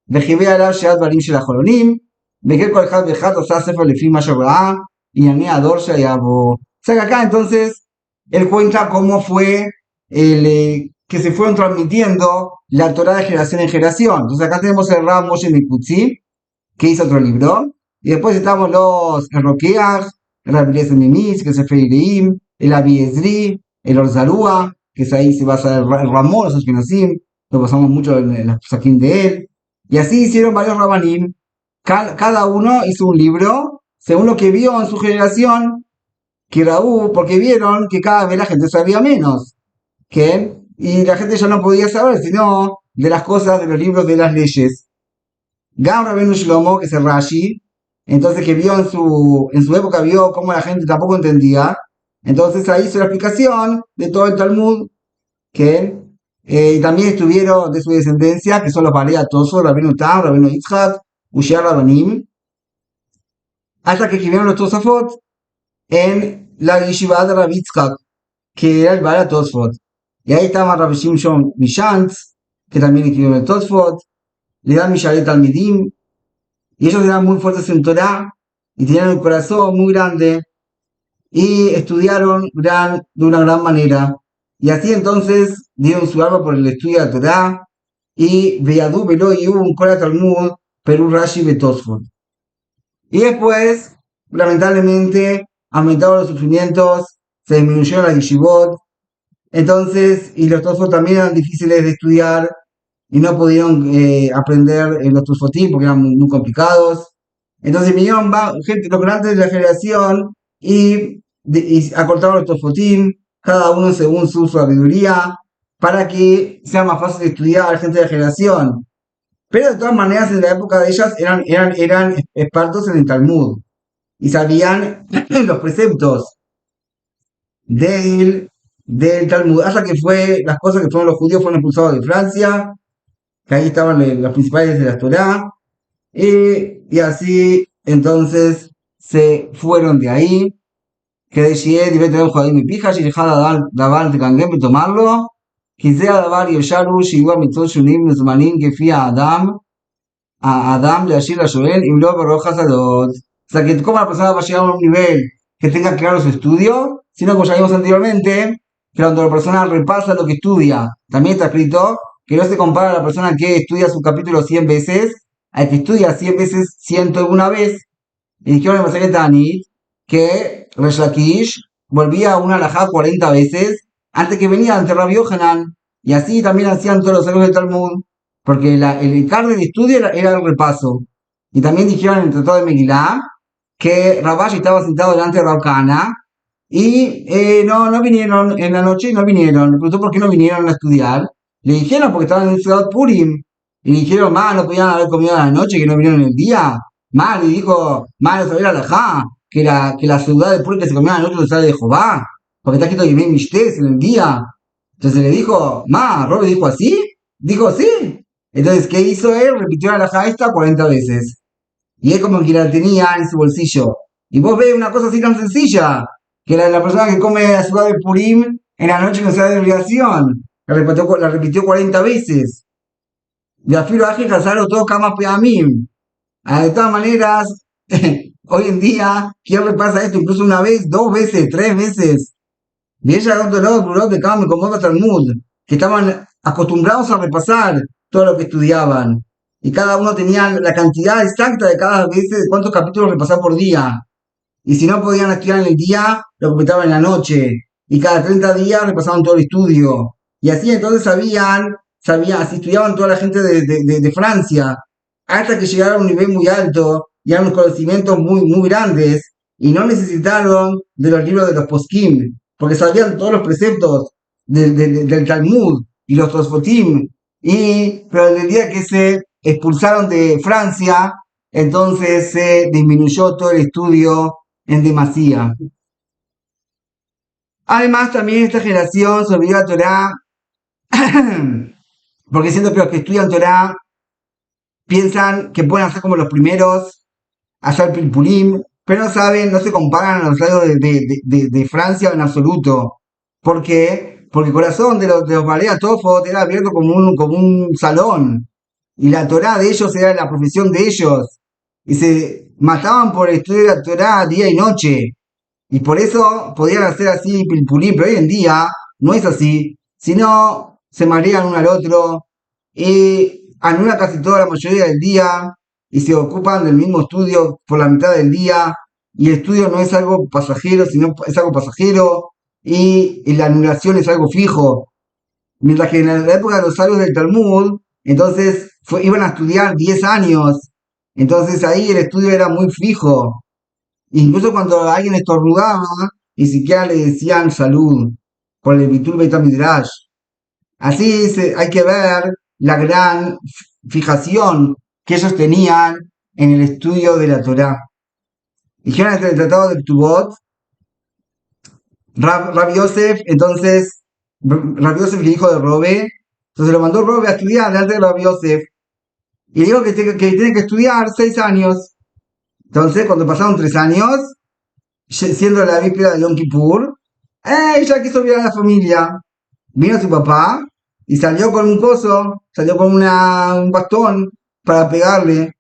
וחיווה עליו שהדברים של החולונים וכן כל אחד ואחד עשה ספר לפי מה שראה ענייני הדור שהיה בו. O sea que acá entonces él cuenta cómo fue que se fueron transmitiendo la Torah de generación en generación. Entonces acá tenemos el Rab Moshe Mikutzi, que hizo otro libro, y después estamos los Roqueach, el Rabbi Eliezer Mimitz, que es el Feireim, el Abi Ezri, el Orzarúa, que es ahí se basa el Ramón, los Ashkenazim, lo pasamos mucho en las Pesakim de él, y así hicieron varios Rabanim, cada uno hizo un libro, según lo que vio en su generación, que Raúl, porque vieron que cada vez la gente sabía menos, ¿qué? Y la gente ya no podía saber, sino de las cosas, de los libros, de las leyes. Gam Rabbeinu Shlomo, que es el Rashi, entonces que vio en su época, vio cómo la gente tampoco entendía, entonces ahí hizo la explicación de todo el Talmud, que y también estuvieron de su descendencia, que son los Balei Atoso, Rabbeinu Tam, Rabbeinu Yitzhak, Ushiar Rabbanim, hasta que escribieron los Tosafot en la Yeshiva de Rabbi Yitzhak, que era el Balei Tosfot. Y ahí estaba Rabbi Shimshon Mishantz, que también escribió el Tosfot, le dan Mishalet Talmidim, y ellos eran muy fuertes en Torah, y tenían un corazón muy grande, y estudiaron de una gran manera. Y así entonces dieron su alma por el estudio de la Torah, y Beyadú Velo y hubo un Kora Talmud, Perú Rashi Betosfot. Y después, lamentablemente, aumentaron los sufrimientos, se disminuyeron las yeshivot, entonces, y los Tosfot también eran difíciles de estudiar, y no pudieron aprender los Tosfotim porque eran muy complicados. Entonces vinieron gente, los grandes de la generación, y acortaron los Tosfotim, cada uno según su sabiduría, para que sea más fácil de estudiar a la gente de la generación. Pero de todas maneras, en la época de ellas eran expertos en el Talmud, y sabían los preceptos del Talmud, hasta que las cosas que fueron los judíos fueron expulsados de Francia, que ahí estaban los principales de la Torah, y así entonces se fueron de ahí, que de Shied y Betel Jodim y Pijas y dejada Davar de Kangem y tomarlo, quisiera Davar y Osharu, Shiwa Mitzot Shunim, Nuzmanim, que fía a Adam, le Ashir a Joel, y luego Rojas Adot. O sea, que como la persona va a llegar a un nivel que tenga claro su estudio, sino como ya vimos anteriormente, que cuando la persona repasa lo que estudia, también está escrito que no se compara a la persona que estudia su capítulo 100 veces, al que estudia 100 veces 101 vez. Y dijeron en el Masajet Ta'anit que Resh Lakish volvía a una alajá 40 veces antes que venía ante Rabbi Yohanan, y así también hacían todos los sabios del Talmud, porque el cargo de estudio era el repaso. Y también dijeron en el Tratado de Megilá que Rabash estaba sentado delante de Rav Kahana, y no vinieron en la noche, no vinieron. Le preguntó por qué no vinieron a estudiar. Le dijeron porque estaban en el Ciudad Purim. Y le dijeron, no podían haber comido a la noche, que no vinieron en el día. Le dijo, no sabía la alajá, que la ciudad de Purim que se comía a la noche lo sale de Jehová, porque está escrito Yemei Mishtes en el día. Entonces le dijo, Robe dijo así, dijo sí. Entonces, ¿qué hizo él? Repitió la alajá esta 40 veces. Y es como que la tenía en su bolsillo. Y vos ves una cosa así tan sencilla, que la persona que come la ciudad de Purim en la noche no se da de obligación. La repitió 40 veces. Y afiro Aje Hazaro todo Kama Peamim. De todas maneras, Hoy en día, ¿quién repasa esto? Incluso una vez, dos veces, tres veces. Y ella de otro lado, de cambio, como iba Talmud, que estaban acostumbrados a repasar todo lo que estudiaban. Y cada uno tenía la cantidad exacta de cada vez, de cuántos capítulos repasar por día. Y si no podían estudiar en el día, lo completaban en la noche. Y cada 30 días repasaban todo el estudio. Y así entonces sabían, así estudiaban toda la gente de Francia, hasta que llegaron a un nivel muy alto y a unos conocimientos muy grandes. Y no necesitaron de los libros de los poskim, porque sabían todos los preceptos del Talmud y los Tosfotim. Pero en el día que se expulsaron de Francia, entonces se disminuyó todo el estudio en demasía. Además, también esta generación se olvidó la Torá, porque siento que los que estudian Torá piensan que pueden hacer como los primeros, hacer pilpulim, pero no saben, no se comparan a los lados de Francia en absoluto. ¿Por qué? Porque el corazón de los Balea Tofot era abierto como un salón, y la Torá de ellos era la profesión de ellos, y se mataban por el estudio de la Torá día y noche. Y por eso podían hacer así pilpulín, pero hoy en día no es así, sino se marean uno al otro y anulan casi toda la mayoría del día y se ocupan del mismo estudio por la mitad del día y el estudio no es algo pasajero, sino es algo pasajero y la anulación es algo fijo. Mientras que en la época de los sabios del Talmud, entonces iban a estudiar 10 años, entonces ahí el estudio era muy fijo. Incluso cuando alguien estornudaba, ni siquiera le decían salud, por el Bitul Beit HaMidrash. Así hay que ver la gran fijación que ellos tenían en el estudio de la Torá. Dijeron en el Tratado de Ktubot, Rabbi Yosef, entonces, Rabbi Yosef, el hijo de Robe, entonces lo mandó Robe a estudiar delante de Rabbi Yosef, y le dijo que tiene que estudiar 6 años. Entonces, cuando pasaron 3 años, siendo la víspera de Yom Kippur, ella quiso ver a la familia. Vino su papá y salió con un coso, salió con un bastón para pegarle.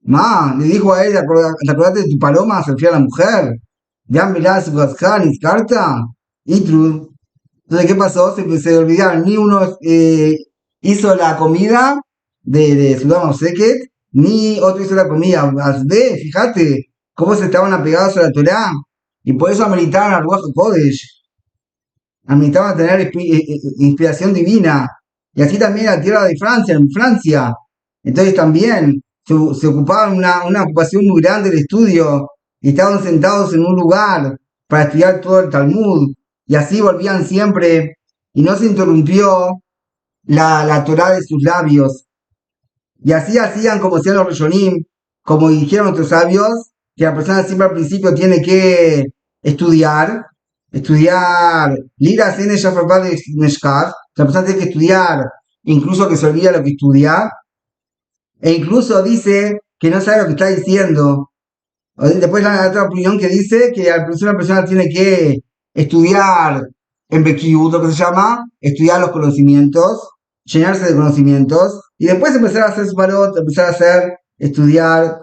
Le dijo a ella, ¿te acordás de tu paloma? Se refiere a la mujer. Ya mirá su cascán y carta. Itrud. Entonces, ¿qué pasó? Se olvidaron. Ni uno hizo la comida de Sudama Seket, ni otro hizo la comida. Ve, fíjate cómo se estaban apegados a la Torá. Y por eso ameritaban al Ruach Kodesh. Ameritaban tener inspiración divina. Y así también la tierra de Francia, en Francia. Entonces también se ocupaban una ocupación muy grande del estudio. Y estaban sentados en un lugar para estudiar todo el Talmud. Y así volvían siempre. Y no se interrumpió la Torá de sus labios. Y así hacían como hacían los Rishonim, como dijeron nuestros sabios, que la persona siempre al principio tiene que estudiar, Lira Sene Shafarbad de Neshkar, la persona tiene que estudiar, incluso que se olvida lo que estudia, e incluso dice que no sabe lo que está diciendo. Después la otra opinión que dice que al principio una persona tiene que estudiar en Bekiut, lo que se llama, estudiar los conocimientos, llenarse de conocimientos, y después empezar a hacer su parot, empezar a estudiar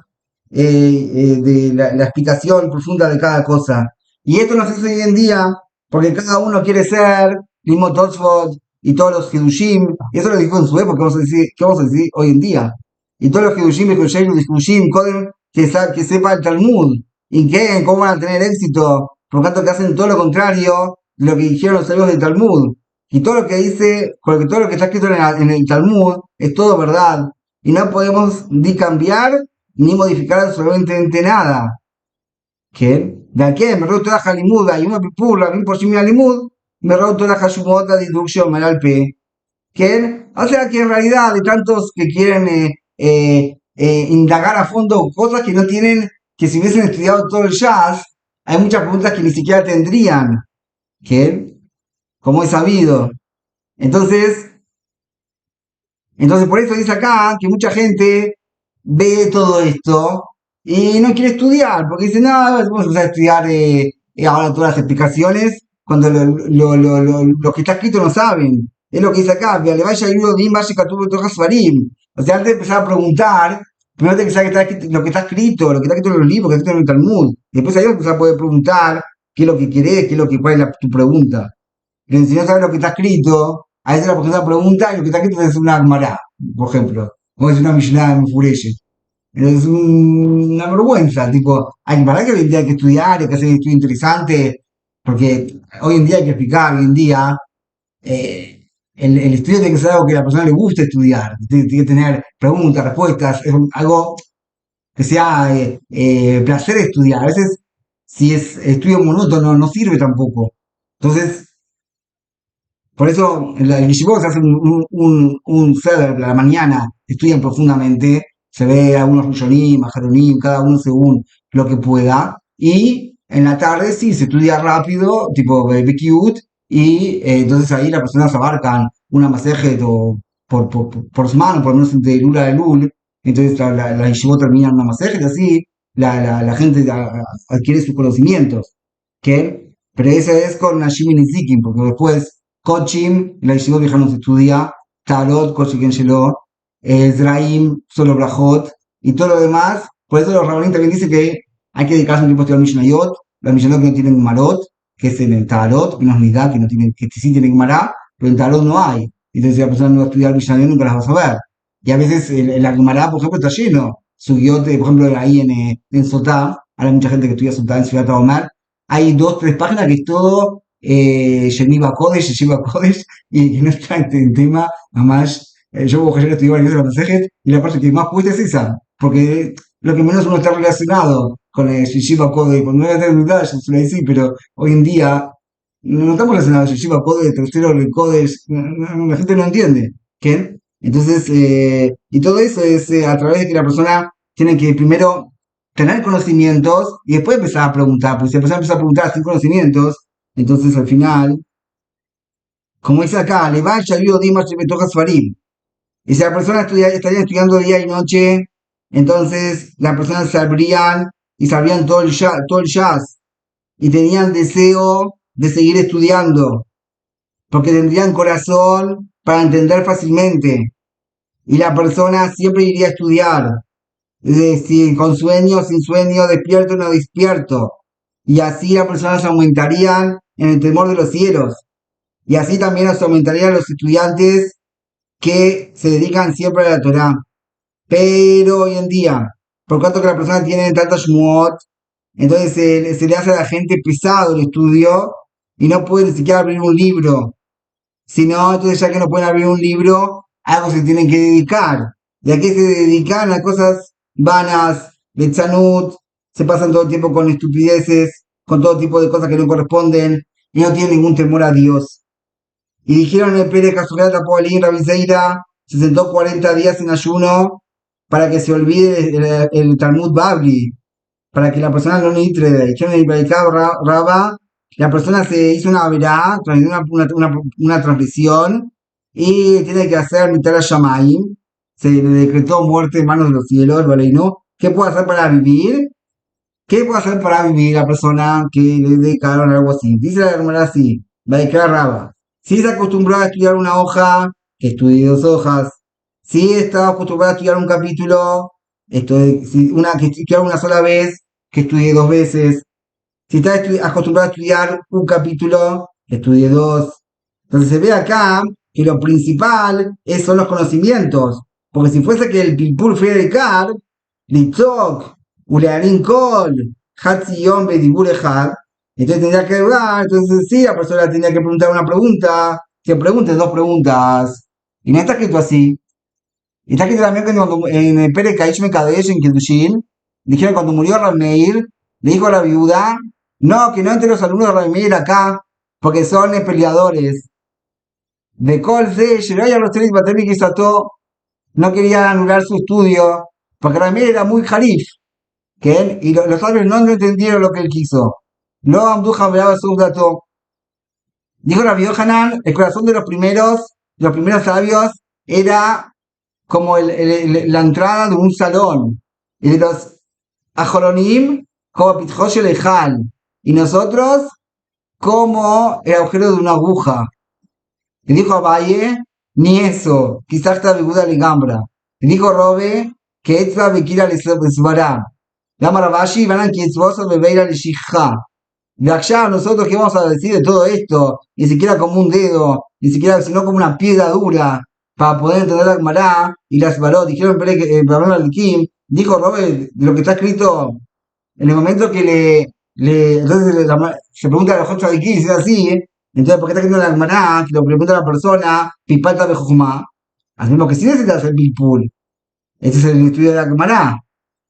de la explicación profunda de cada cosa. Y esto no se hace hoy en día, porque cada uno quiere ser Limo Tosfot y todos los Hidushim, y eso lo dijo en su época, ¿qué vamos a decir hoy en día? Y todos los Hidushim, que sepa el Talmud, y que cómo van a tener éxito, por lo tanto que hacen todo lo contrario de lo que dijeron los sabios del Talmud. Y todo lo que dice, porque todo lo que está escrito en el Talmud es todo verdad. Y no podemos ni cambiar ni modificar absolutamente nada. ¿Qué? ¿De qué? Me roto la Halimud, hay una pipurla, bien por si me Halimud, me roto la Hashumota de inducción, me da el P. ¿Qué? O sea que en realidad de tantos que quieren indagar a fondo cosas que no tienen, que si hubiesen estudiado todo el jazz, hay muchas preguntas que ni siquiera tendrían. ¿Qué? Como es sabido. Entonces, por eso dice acá que mucha gente ve todo esto y no quiere estudiar, porque dice, no, vamos a empezar a estudiar ahora todas las explicaciones, cuando lo que está escrito no saben. Es lo que dice acá, le vaya a ir bien, vaya que tuvo todas Farim. O sea, antes de empezar a preguntar, primero tenés que saber lo que está escrito, lo que está escrito en los libros, lo que está escrito en el Talmud. Después ahí vas a poder preguntar qué es lo que querés, qué es lo que, cuál es tu pregunta. Pero si no sabes lo que está escrito, a veces la persona pregunta y lo que está escrito es una Gemara, por ejemplo, o es una Mishnah en Fureye. Es una vergüenza, tipo, para que hoy en día hay que estudiar, hay que hacer un estudio interesante, porque hoy en día hay que explicar, hoy en día el estudio tiene que ser algo que a la persona le guste estudiar, tiene que tener preguntas, respuestas, es algo que sea placer estudiar. A veces, si es estudio monótono, no sirve tampoco. Entonces, por eso en el yeshivot se hace un seder a la mañana, estudian profundamente, se ve a unos rishonim, a Jaronim, cada uno según lo que pueda, y en la tarde sí se estudia rápido, tipo BQ, y entonces ahí las personas abarcan una masaje por semana, por lo menos de Lula de Lul, entonces la yeshivot terminan una masaje y así la gente adquiere sus conocimientos, ¿qué? Pero eso es con Nashim y Nizikim, porque después Kochim, la Yeshivot vieja no se estudia, Tarot, Kochi Kenshelo, Zraim, solo Brajot, y todo lo demás. Por eso los rabonim también dicen que hay que dedicarse un tiempo a estudiar Mishnayot, los Mishnayot que no tienen Marot, que es en el Tarot, que no es Nidá, que no tienen, que sí tienen Mará, pero en Tarot no hay. Entonces si la persona no va a estudiar Mishnayot nunca las va a saber. Y a veces la Gemara, por ejemplo, está lleno. Sugiot, por ejemplo, ahí en Sotá, hay mucha gente que estudia Sotá en Ciudad Omar, hay dos, tres páginas que es todo Yeshiva Kodesh, Yeshiva Kodesh, y que no está en tema, además, yo voy a estudiar varias veces la Masejet, y la parte que más cuesta es esa, porque lo que menos uno está relacionado con el Yeshiva Kodesh, cuando uno está en lugar, yo suele decir, pero hoy en día no estamos relacionados, Yeshiva Kodesh, tercero el Kodesh, la gente no entiende, ¿qué? Entonces, y todo eso es a través de que la persona tiene que primero tener conocimientos y después empezar a preguntar, porque si la persona empieza a preguntar sin conocimientos, entonces al final, como dice acá, le va a Dimas me toca Svarim. Y si la persona estaría estudiando día y noche, entonces las personas sabrían y sabrían todo el jazz y tenían deseo de seguir estudiando, porque tendrían corazón para entender fácilmente. Y la persona siempre iría a estudiar, si con sueño, sin sueño, despierto o no despierto. Y así las personas aumentarían en el temor de los cielos. Y así también nos aumentarían los estudiantes que se dedican siempre a la Torah. Pero hoy en día, por cuanto que la persona tiene tantos shmuot, entonces se le hace a la gente pesado el estudio y no puede ni siquiera abrir un libro. Si no, entonces ya que no pueden abrir un libro, algo se tienen que dedicar. ¿Y a qué se dedican? A cosas vanas, de chanut, se pasan todo el tiempo con estupideces, con todo tipo de cosas que no corresponden y no tienen ningún temor a Dios. Y dijeron el Pérez Casulat a Paulín Rabiseira, se sentó 40 días en ayuno para que se olvide el Talmud Babli, para que la persona no nitre. Dijeron el Baikab Raba, la persona se hizo una verá, una transgresión, y tiene que hacer mitad a Shamaim, se le decretó muerte en manos de los cielos, ¿no? ¿Qué puede hacer para vivir? ¿Qué puede hacer para vivir la persona que le dedicaron algo así? Dice la hermana así, Baikab Raba. Si se acostumbró a estudiar una hoja, que estudie dos hojas. Si está acostumbrado a estudiar un capítulo, que estudiar una sola vez, que estudie dos veces. Si está acostumbrado a estudiar un capítulo, que estudie dos. Entonces se ve acá que lo principal son los conocimientos. Porque si fuese que el Pilpul Fedekar, Litzok, Ulearin Kol, Hatzi Yom Bedibur Ejad, entonces tendría que hablar, entonces sí, la persona tendría que preguntar una pregunta, que pregunte dos preguntas. Y no está escrito así. Está escrito también que en el Pere Kaish Mekadesh, en Kedushin, dijeron cuando murió Rameir, le dijo a la viuda, no, que no entre los alumnos de Rameir acá, porque son peleadores. De Colse, Sheroya Rostelis Batemi Kisato, no quería anular su estudio, porque Rameir era muy jarif, y los sabios no entendieron lo que él quiso. No Amduja Brava Subdato. Dijo Rabbi Yohanan, el corazón de los primeros sabios, era como la entrada de un salón. Y de los Ajoronim, como Pitjosh Lejal. Y nosotros, como el agujero de una aguja. Y dijo Abaye, ni eso, quizás está Beguda Ligambra. Y dijo Robe, que Etzba Bekira Lesvara. Lama Rabashi, Banan Kitzboso Bebeira Leshija. De allá nosotros qué vamos a decir de todo esto, ni siquiera como un dedo, ni siquiera sino como una piedra dura, para poder entender la Gemara y las Barot. Dijeron Pablo Kim, dijo Robert, de lo que está escrito en el momento que entonces se pregunta a los Jotzos de si es así, entonces, ¿por qué está escrito en la Gemara? Que lo pregunta a la persona, Pipalta Bejujumá, así mismo que sí necesitas hacer Pilpul. Este es el estudio de la Gemara,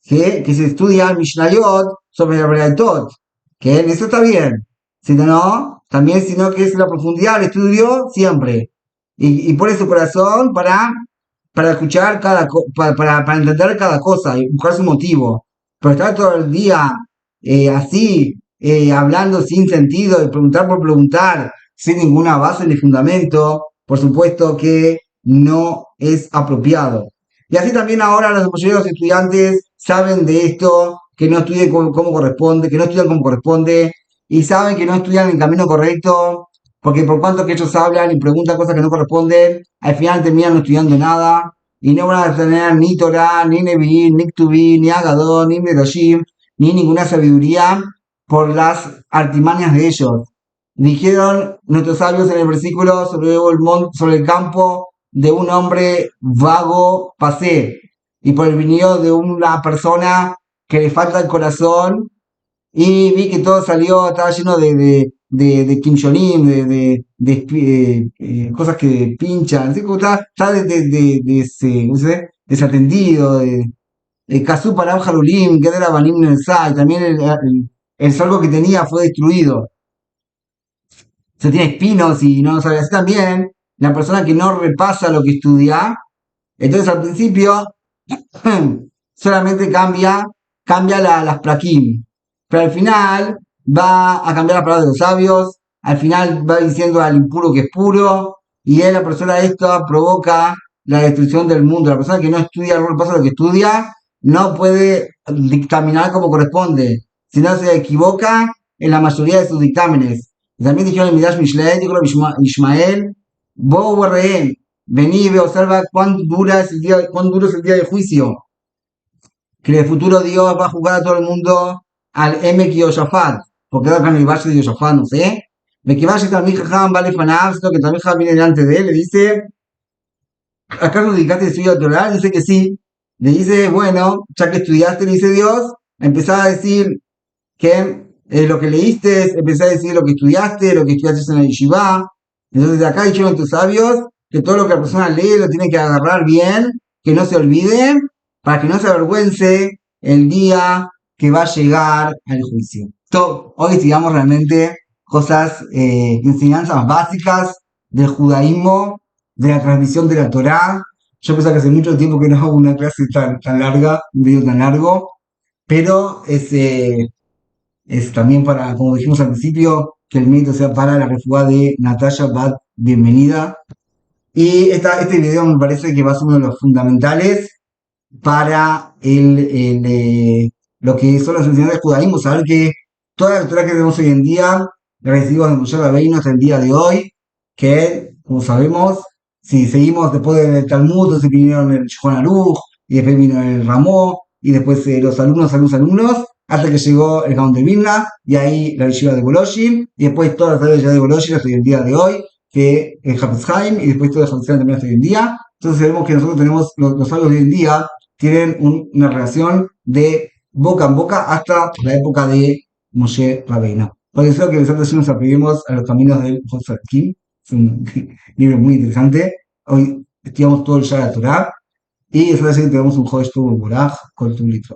que se estudia Mishnayot sobre la Breaitot, que en eso está bien. Si no, también, sino que es la profundidad del estudio siempre. Y pone su corazón para escuchar para entender cada cosa y buscar su motivo. Pero estar todo el día así, hablando sin sentido, y preguntar por preguntar, sin ninguna base ni fundamento, por supuesto que no es apropiado. Y así también ahora la mayoría de los estudiantes saben de esto, que no estudien como corresponde, que no estudian como corresponde, y saben que no estudian el camino correcto, porque por cuanto que ellos hablan y preguntan cosas que no corresponden, al final terminan no estudiando nada, y no van a tener ni Torah, ni Nevi'im, ni Ktubim, ni Agadón, ni Medoshim, ni ninguna sabiduría por las artimañas de ellos. Dijeron nuestros sabios en el versículo sobre el campo de un hombre vago pasé, y por el vinido de una persona que le falta el corazón, y vi que todo salió, estaba lleno de quinchonim, cosas que pinchan, ¿sí? Como está ¿cómo se dice? Desatendido, de Kazú Param Halulim, que era Banim Nelsai, también el solvo que tenía fue destruido. Se tiene espinos y no lo sabe. Así también, la persona que no repasa lo que estudia, entonces al principio solamente cambia las prakim, pero al final va a cambiar las palabras de los sabios, al final va diciendo al impuro que es puro, y la persona esta provoca la destrucción del mundo. La persona que no estudia, no repasa lo que estudia, no puede dictaminar como corresponde, sino se equivoca en la mayoría de sus dictámenes. Y también dijeron en Midrash Mishlei, dijo Ishmael, vos vení y observa cuán duro es el día del juicio, que en el futuro Dios va a jugar a todo el mundo al Emek Yoshafat, porque acá en el valle de Yoshafat, no sé. Me que vaya también Jajam vale Fanavsto, que también Jajam viene delante de él, le dice, ¿acaso dedicaste el estudio Torah? Dice que sí. Le dice, bueno, ya que estudiaste, le dice Dios, empezá a decir que lo que leíste, empezá a decir lo que estudiaste en la yeshiva. Entonces de acá dijeron tus sabios que todo lo que la persona lee lo tiene que agarrar bien, que no se olvide, para que no se avergüence el día que va a llegar al juicio. Hoy estudiamos realmente cosas, enseñanzas básicas del judaísmo, de la transmisión de la Torá. Yo pensaba que hace mucho tiempo que no hago una clase tan larga, un video tan largo, pero es también para, como dijimos al principio, que el mérito sea para la refugia de Natalia Bat, bienvenida. Y este video me parece que va a ser uno de los fundamentales para lo que son las enseñanzas del judaísmo, saber que toda la lectura que tenemos hoy en día la recibimos de Moshe Rabbeinu hasta el día de hoy, que, como sabemos, si seguimos después del Talmud, entonces vinieron el Shulchan Aruch, y después vino el Ramó, y después los alumnos, hasta que llegó el Gaón de Vilna, y ahí la Yeshiva de Voloshin, y después toda la Yeshiva de Voloshin hasta el día de hoy, que es Hafetz Haim, y después todo el Hafetz Haim también hasta hoy en día. Entonces vemos que nosotros tenemos, los sabios de hoy en día, tienen una relación de boca en boca hasta la época de Moshe Rabbeinu. Por eso que nosotros nos apeguemos a los caminos del José Kim. Es un libro muy interesante. Hoy estudiamos todo el Shara Torah y después tenemos un Jodesh Tuvo Buraj con tu litro.